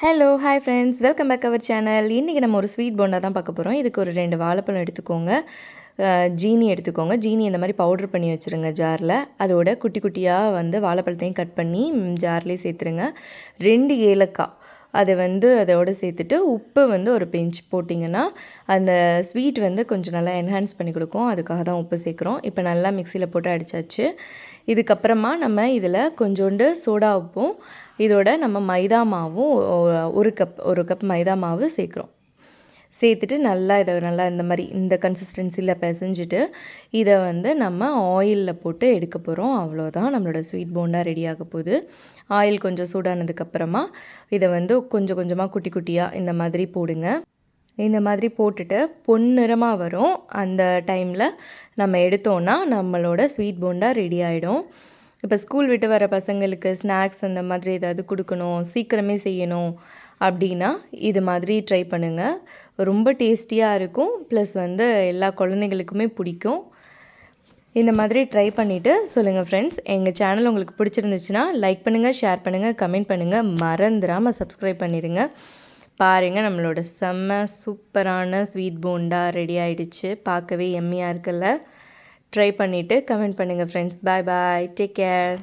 Hello hi friends, welcome back our channel. இன்றைக்கி நம்ம ஒரு ஸ்வீட் போண்டா தான் பார்க்க போகிறோம். இதுக்கு ஒரு 2 வாழைப்பழம் எடுத்துக்கோங்க, ஜீனி எடுத்துக்கோங்க. ஜீனி இந்த மாதிரி பவுட்ரு பண்ணி வச்சுருங்க ஜாரில். அதோட குட்டி குட்டியாக வாழைப்பழத்தையும் கட் பண்ணி ஜார்லேயே சேர்த்துருங்க. 2 ஏலக்காய் அதை அதோடு சேர்த்துட்டு உப்பு ஒரு பிஞ்ச் போட்டிங்கன்னா அந்த ஸ்வீட் கொஞ்சம் நல்லா என்ஹான்ஸ் பண்ணி கொடுக்கும். அதுக்காக தான் உப்பு சேர்க்குறோம். இப்போ நல்லா மிக்சியில் போட்டு அடித்தாச்சு. இதுக்கப்புறமா நம்ம இதில் கொஞ்சோண்டு சோடா உப்பும் இதோட நம்ம மைதா மாவும் ஒரு கப் மைதா மாவு சேர்க்குறோம். சேர்த்துட்டு நல்லா இந்த மாதிரி இந்த கன்சிஸ்டன்சியில் பிசைஞ்சிட்டு இதை நம்ம ஆயிலில் போட்டு எடுக்க போகிறோம். அவ்வளோதான், நம்மளோட ஸ்வீட் போண்டா ரெடி ஆக போகுது. ஆயில் கொஞ்சம் சூடானதுக்கப்புறமா இதை கொஞ்சம் கொஞ்சமாக குட்டி குட்டியாக இந்த மாதிரி போடுங்க. இந்த மாதிரி போட்டுட்டு பொன்னிறமாக வரும். அந்த டைமில் நம்ம எடுத்தோன்னா நம்மளோட ஸ்வீட் போண்டா ரெடி ஆகிடும். இப்போ ஸ்கூல் விட்டு வர பசங்களுக்கு ஸ்நாக்ஸ் அந்த மாதிரி ஏதாவது கொடுக்கணும், சீக்கிரமே செய்யணும் அப்படின்னா இது மாதிரி ட்ரை பண்ணுங்கள். ரொம்ப டேஸ்டியாக இருக்கும். ப்ளஸ் எல்லா குழந்தைங்களுக்குமே பிடிக்கும். இந்த மாதிரி ட்ரை பண்ணிவிட்டு சொல்லுங்கள் ஃப்ரெண்ட்ஸ். எங்கள் சேனல் உங்களுக்கு பிடிச்சிருந்துச்சுன்னா லைக் பண்ணுங்கள், ஷேர் பண்ணுங்கள், கமெண்ட் பண்ணுங்கள். மறந்துடாமல் சப்ஸ்கிரைப் பண்ணிடுங்க. பாருங்கள், நம்மளோட செம்ம சூப்பரான ஸ்வீட் போண்டா ரெடி ஆகிடுச்சு. பார்க்கவே எம்மியாக இருக்குல்ல. ட்ரை பண்ணிவிட்டு கமெண்ட் பண்ணுங்கள் ஃப்ரெண்ட்ஸ். பாய் பாய், டேக் கேர்.